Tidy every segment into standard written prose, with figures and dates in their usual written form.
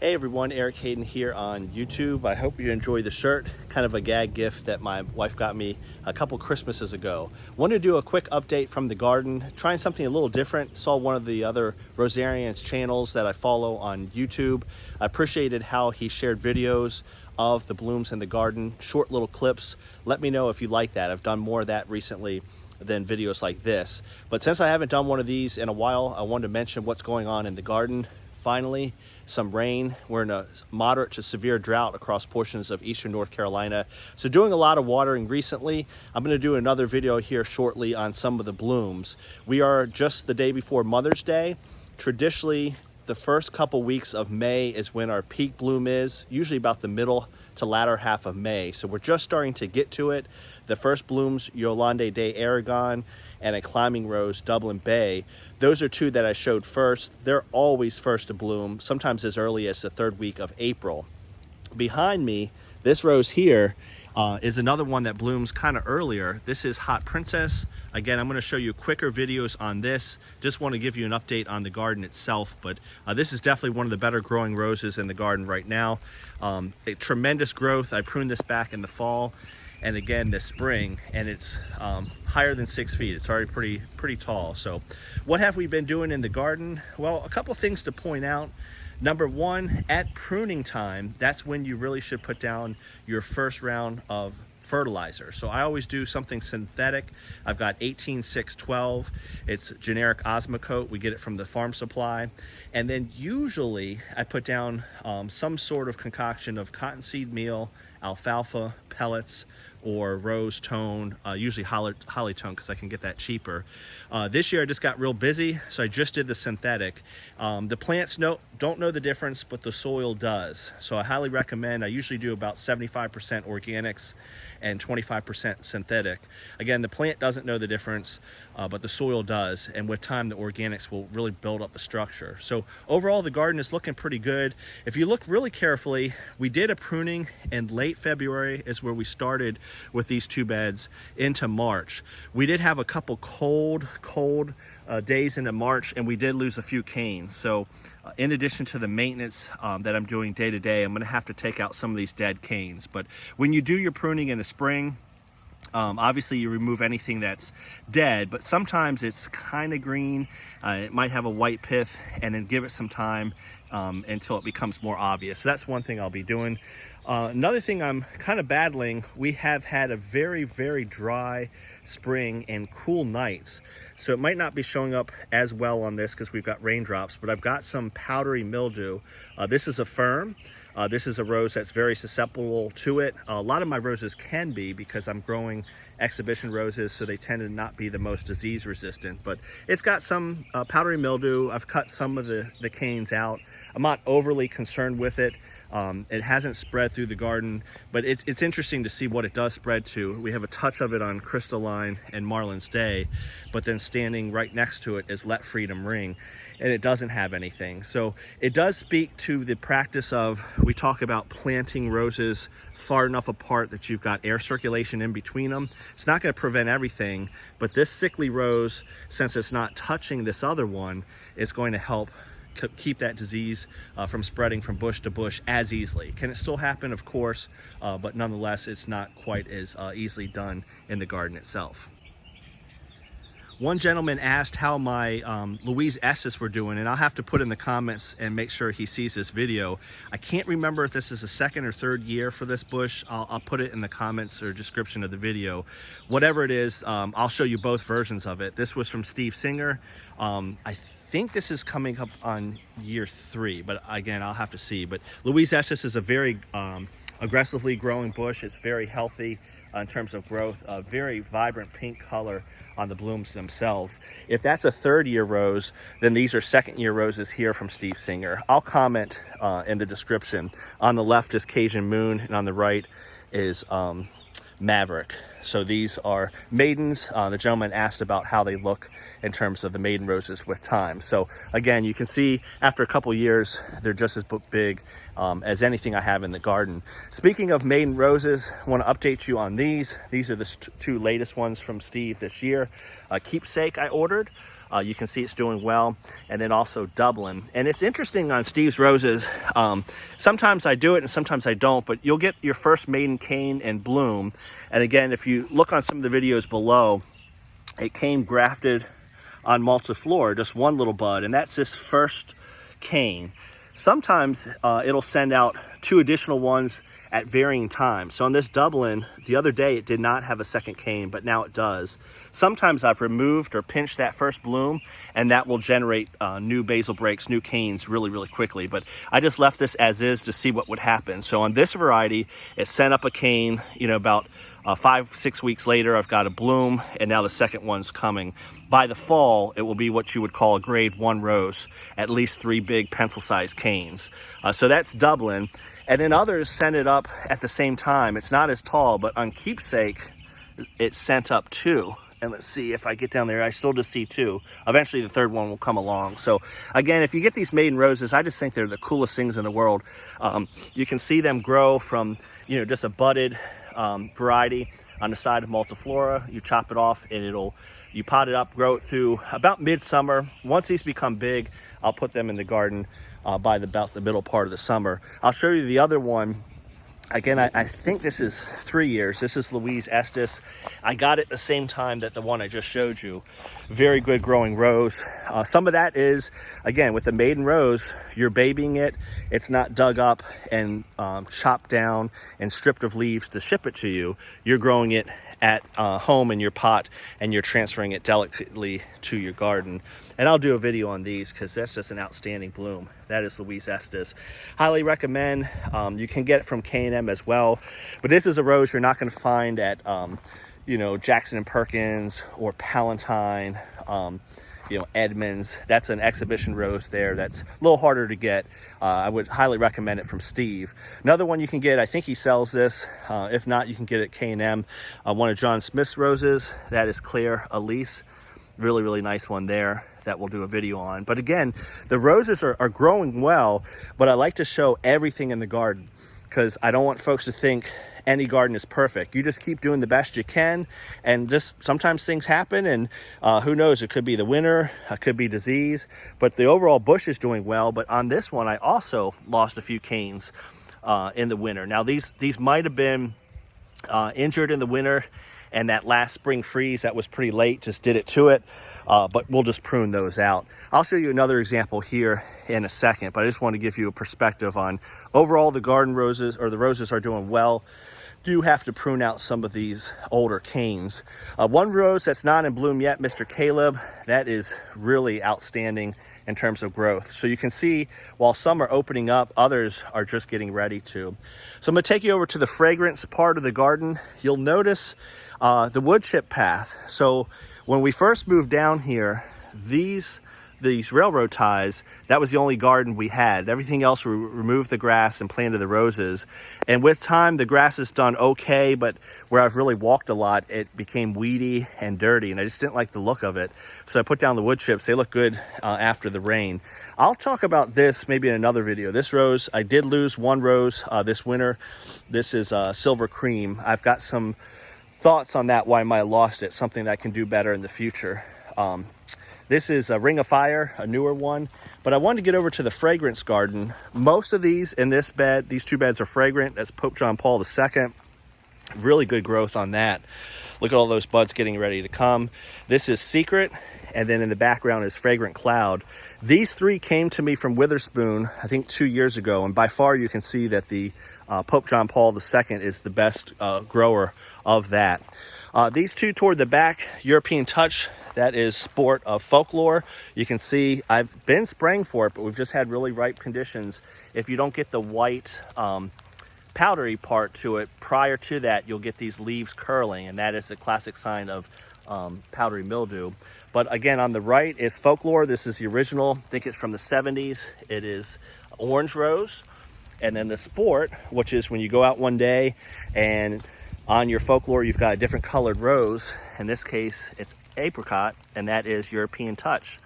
Hey everyone, Eric Hayden here on YouTube. I hope you enjoy the shirt, kind of a gag gift that my wife got me a couple Christmases ago. Wanted to do a quick update from the garden, trying something a little different. Saw one of the other Rosarians channels that I follow on YouTube. I appreciated how he shared videos of the blooms in the garden, short little clips. Let me know if you like that. I've done more of that recently than videos like this. But since I haven't done one of these in a while, I wanted to mention what's going on in the garden. Finally, some rain. We're in a moderate to severe drought across portions of eastern North Carolina. So doing a lot of watering recently. I'm going to do another video here shortly on some of the blooms. We are just the day before Mother's Day. Traditionally, the first couple weeks of May is when our peak bloom is, usually about the middle to latter half of May. So we're just starting to get to it. The first blooms, Yolande de Aragon and a climbing rose, Dublin Bay. Those are two that I showed first. They're always first to bloom, sometimes as early as the third week of April. Behind me, this rose here is another one that blooms kind of earlier. This is Hot Princess. Again, I'm going to show you quicker videos on this. Just want to give you an update on the garden itself, but this is definitely one of the better growing roses in the garden right now. A tremendous growth. I pruned this back in the fall and again this spring, and it's higher than 6 feet. It's already pretty tall. So what have we been doing in the garden? Well, a couple things to point out. Number one, at pruning time, that's when you really should put down your first round of fertilizer. So I always do something synthetic. I've got 18612. It's generic Osmocote. We get it from the farm supply. And then usually I put down some sort of concoction of cottonseed meal, alfalfa pellets, or rose tone, usually holly tone because I can get that cheaper. This year I just got real busy, so I just did the synthetic. The plants don't know the difference, but the soil does. So I highly recommend. I usually do about 75% organics and 25% synthetic. Again, the plant doesn't know the difference, but the soil does, and with time the organics will really build up the structure. So overall the garden is looking pretty good. If you look really carefully, we did a pruning in late February is where we started with these two beds into March. We did have a couple cold days into March, and we did lose a few canes. So in addition to the maintenance that I'm doing day to day, I'm going to have to take out some of these dead canes. But when you do your pruning in the spring, obviously you remove anything that's dead, but sometimes it's kind of green. It might have a white pith, and then give it some time until it becomes more obvious. So that's one thing I'll be doing. Another thing I'm kind of battling, we have had a very dry spring and cool nights. So it might not be showing up as well on this because we've got raindrops, but I've got some powdery mildew. This is a fern. This is a rose that's very susceptible to it. A lot of my roses can be because I'm growing exhibition roses, so they tend to not be the most disease resistant, but it's got some powdery mildew. I've cut some of the canes out. I'm not overly concerned with it. It hasn't spread through the garden, but it's interesting to see what it does spread to. We have a touch of it on Crystalline and Marlin's Day, but then standing right next to it is Let Freedom Ring, and it doesn't have anything. So it does speak to the practice of, we talk about planting roses far enough apart that you've got air circulation in between them. It's not going to prevent everything, but this sickly rose, since it's not touching this other one, is going to help keep that disease from spreading from bush to bush as easily. Can it still happen? Of course, but nonetheless, it's not quite as easily done in the garden itself. One gentleman asked how my Louise Estes were doing, and I'll have to put in the comments and make sure he sees this video. I can't remember if this is the second or third year for this bush. I'll put it in the comments or description of the video. Whatever it is, I'll show you both versions of it. This was from Steve Singer. I think this is coming up on year 3, but again, I'll have to see. But Louise Estes is a very aggressively growing bush. It's very healthy in terms of growth, a very vibrant pink color on the blooms themselves. If that's a third-year rose, then these are second-year roses here from Steve Singer. I'll comment in the description. On the left is Cajun Moon, and on the right is Maverick. So these are maidens. The gentleman asked about how they look in terms of the maiden roses with time. So again, you can see after a couple years, they're just as big as anything I have in the garden. Speaking of maiden roses, I want to update you on these. These are the two latest ones from Steve this year. Keepsake I ordered. You can see it's doing well. And then also Dublin. And it's interesting on Steve's roses. Sometimes I do it and sometimes I don't, but you'll get your first maiden cane and bloom. And again, if you look on some of the videos below, it came grafted on multiflora, just one little bud, and that's this first cane. Sometimes it'll send out 2 additional ones at varying times. So on this Dublin, the other day it did not have a second cane, but now it does. Sometimes I've removed or pinched that first bloom, and that will generate new basal breaks, new canes really, really quickly. But I just left this as is to see what would happen. So on this variety, it sent up a cane, you know, about 5-6 weeks later, I've got a bloom, and now the second one's coming. By the fall, it will be what you would call a grade 1 rose, at least 3 big pencil-sized canes. So that's Dublin. And then others sent it up at the same time. It's not as tall, but on Keepsake, it sent up 2. And let's see if I get down there, I still just see 2. Eventually the third one will come along. So again, if you get these maiden roses, I just think they're the coolest things in the world. You can see them grow from, you know, just a budded variety on the side of multiflora. You chop it off and you pot it up, grow it through about midsummer. Once these become big, I'll put them in the garden by about the middle part of the summer. I'll show you the other one. Again, I think this is 3 years. This is Louise Estes. I got it the same time that the one I just showed you. Very good growing rose. Some of that is, again, with the maiden rose, you're babying it. It's not dug up and chopped down and stripped of leaves to ship it to you. You're growing it at home in your pot, and you're transferring it delicately to your garden. And I'll do a video on these because that's just an outstanding bloom. That is Louise Estes. Highly recommend. You can get it from K&M as well, but this is a rose you're not going to find at you know, Jackson and Perkins or Palatine, you know, Edmonds. That's an exhibition rose there that's a little harder to get. I would highly recommend it from Steve. Another one you can get, I think he sells this. If not, you can get it at K&M. One of John Smith's roses, that is Claire Elise. Really, really nice one there that we'll do a video on. But again, the roses are growing well, but I like to show everything in the garden because I don't want folks to think any garden is perfect. You just keep doing the best you can, and just sometimes things happen, and who knows, it could be the winter, it could be disease, but the overall bush is doing well. But on this one, I also lost a few canes in the winter. Now these might have been injured in the winter, and that last spring freeze that was pretty late just did it to it, but we'll just prune those out. I'll show you another example here in a second, but I just want to give you a perspective on overall the garden roses, or the roses are doing well. Do have to prune out some of these older canes. One rose that's not in bloom yet, Mr. Caleb, that is really outstanding in terms of growth. So you can see while some are opening up, others are just getting ready to. So I'm going to take you over to the fragrance part of the garden. You'll notice the wood chip path. So when we first moved down here, these railroad ties, that was the only garden we had. Everything else, we removed the grass and planted the roses. And with time, the grass has done okay, but where I've really walked a lot, it became weedy and dirty, and I just didn't like the look of it. So I put down the wood chips. They look good after the rain. I'll talk about this maybe in another video. This rose, I did lose one rose this winter. This is Silver Cream. I've got some thoughts on that, why I might have lost it, something that I can do better in the future. This is a Ring of Fire, a newer one, but I wanted to get over to the fragrance garden. Most of these in this bed, these 2 beds are fragrant. That's Pope John Paul II. Really good growth on that. Look at all those buds getting ready to come. This is Secret, and then in the background is Fragrant Cloud. These 3 came to me from Witherspoon, I think 2 years ago, and by far you can see that the Pope John Paul II is the best grower of that. These 2 toward the back, European Touch, that is Sport of Folklore. You can see I've been spraying for it, but we've just had really ripe conditions. If you don't get the white powdery part to it prior to that, you'll get these leaves curling, and that is a classic sign of powdery mildew. But again, on the right is Folklore. This is the original. I think it's from the 70s. It is orange rose. And then the Sport, which is when you go out one day and on your Folklore, you've got a different colored rose. In this case, it's apricot, and that is European Touch.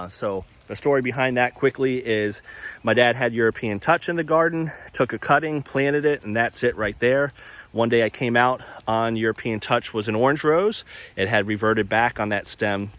So the story behind that quickly is my dad had European Touch in the garden, took a cutting, planted it, and that's it right there. One day I came out on European Touch was an orange rose. It had reverted back on that stem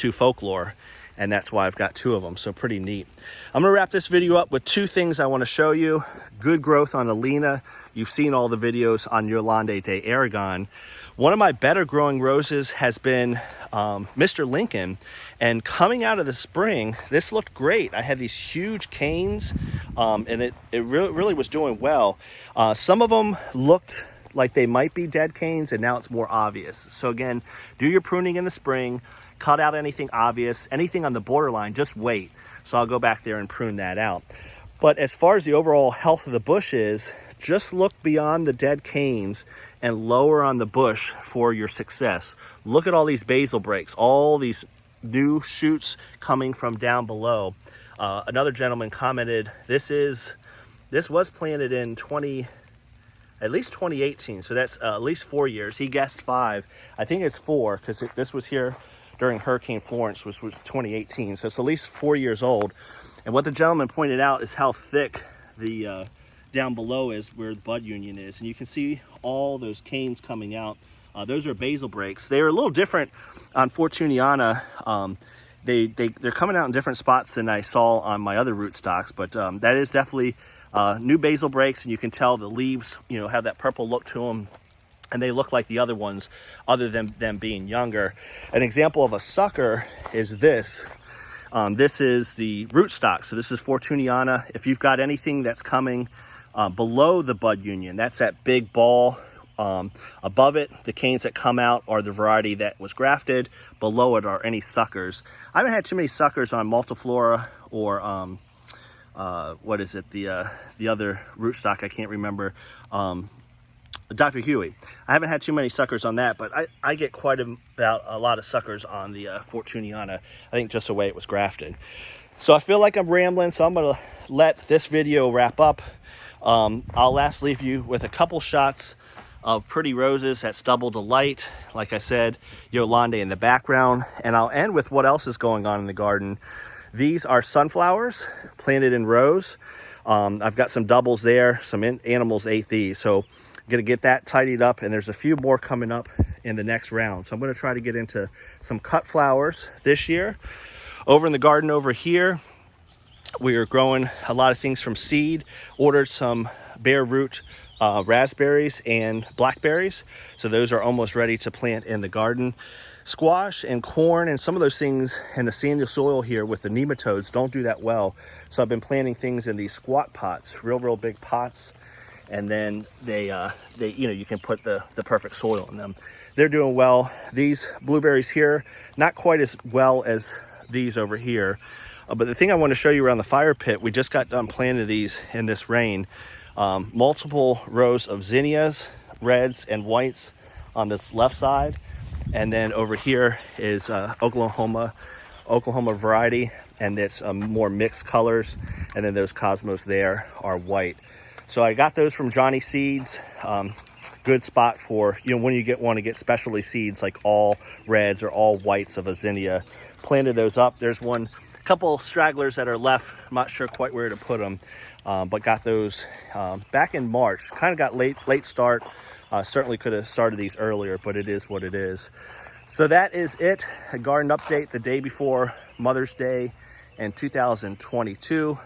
to Folklore, and that's why I've got 2 of them, so pretty neat. I'm gonna wrap this video up with 2 things I want to show you. Good growth on Alina. You've seen all the videos on Yolande de Aragon. One of my better growing roses has been Mr. Lincoln, and coming out of the spring, this looked great. I had these huge canes, and it really was doing well. Some of them looked like they might be dead canes, and now it's more obvious. So again, do your pruning in the spring, cut out anything obvious, anything on the borderline, just wait. So I'll go back there and prune that out. But as far as the overall health of the bush is, just look beyond the dead canes and lower on the bush for your success. Look at all these basal breaks, all these new shoots coming from down below. Another gentleman commented, this was planted in at least 2018, so that's at least 4 years. He guessed 5. I think it's 4 because this was here during Hurricane Florence, which was 2018, so it's at least 4 years old. And what the gentleman pointed out is how thick the down below is where the bud union is, and you can see all those canes coming out. Those are basal breaks. They're a little different on Fortuniana. They're coming out in different spots than I saw on my other rootstocks, but that is definitely new basal breaks, and you can tell the leaves, have that purple look to them, and they look like the other ones other than them being younger. An example of a sucker is this. This is the rootstock, so this is Fortuniana. If you've got anything that's coming below the bud union, that's that big ball. Above it, the canes that come out are the variety that was grafted. Below it are any suckers. I haven't had too many suckers on Multiflora or what is it, the other rootstock, I can't remember, Dr. Huey. I haven't had too many suckers on that, but I get quite a lot of suckers on the Fortuniana, I think just the way it was grafted. So I feel like I'm rambling, so I'm gonna let this video wrap up. I'll last leave you with a couple shots of pretty roses at Stubble Delight. Like I said, Yolande in the background, and I'll end with what else is going on in the garden. These are sunflowers planted in rows. I've got some doubles there. Some animals ate these, so I'm gonna get that tidied up, and there's a few more coming up in the next round. So I'm gonna try to get into some cut flowers this year. Over in the garden over here, we are growing a lot of things from seed. Ordered some bare root raspberries and blackberries, so those are almost ready to plant in the garden. Squash and corn and some of those things in the sandy soil here with the nematodes don't do that well, so I've been planting things in these squat pots, real big pots, and then they you can put the perfect soil in them. They're doing well. These blueberries here, not quite as well as these over here, but the thing I want to show you around the fire pit, we just got done planting these in this rain. Multiple rows of zinnias, reds and whites on this left side, and then over here is Oklahoma variety, and it's more mixed colors, and then those cosmos there are white. So I got those from Johnny Seeds. Good spot for when you want to get specialty seeds like all reds or all whites of a zinnia. Planted those up. There's a couple stragglers that are left. I'm not sure quite where to put them, but got those back in March. Kind of got late start. Certainly could have started these earlier, but it is what it is. So that is it. A garden update the day before Mother's Day in 2022.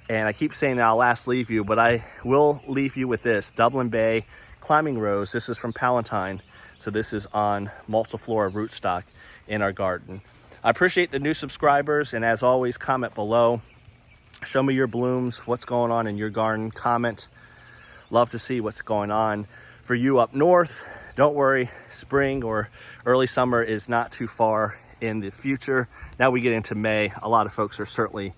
And I keep saying that I'll last leave you, but I will leave you with this Dublin Bay Climbing Rose. This is from Palatine. So this is on Multiflora rootstock in our garden. I appreciate the new subscribers, and as always, comment below. Show me your blooms, what's going on in your garden. Comment. Love to see what's going on for you up north. Don't worry, spring or early summer is not too far in the future. Now we get into May, a lot of folks are certainly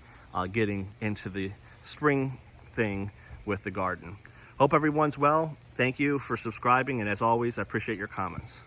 getting into the spring thing with the garden. Hope everyone's well. Thank you for subscribing, and as always, I appreciate your comments.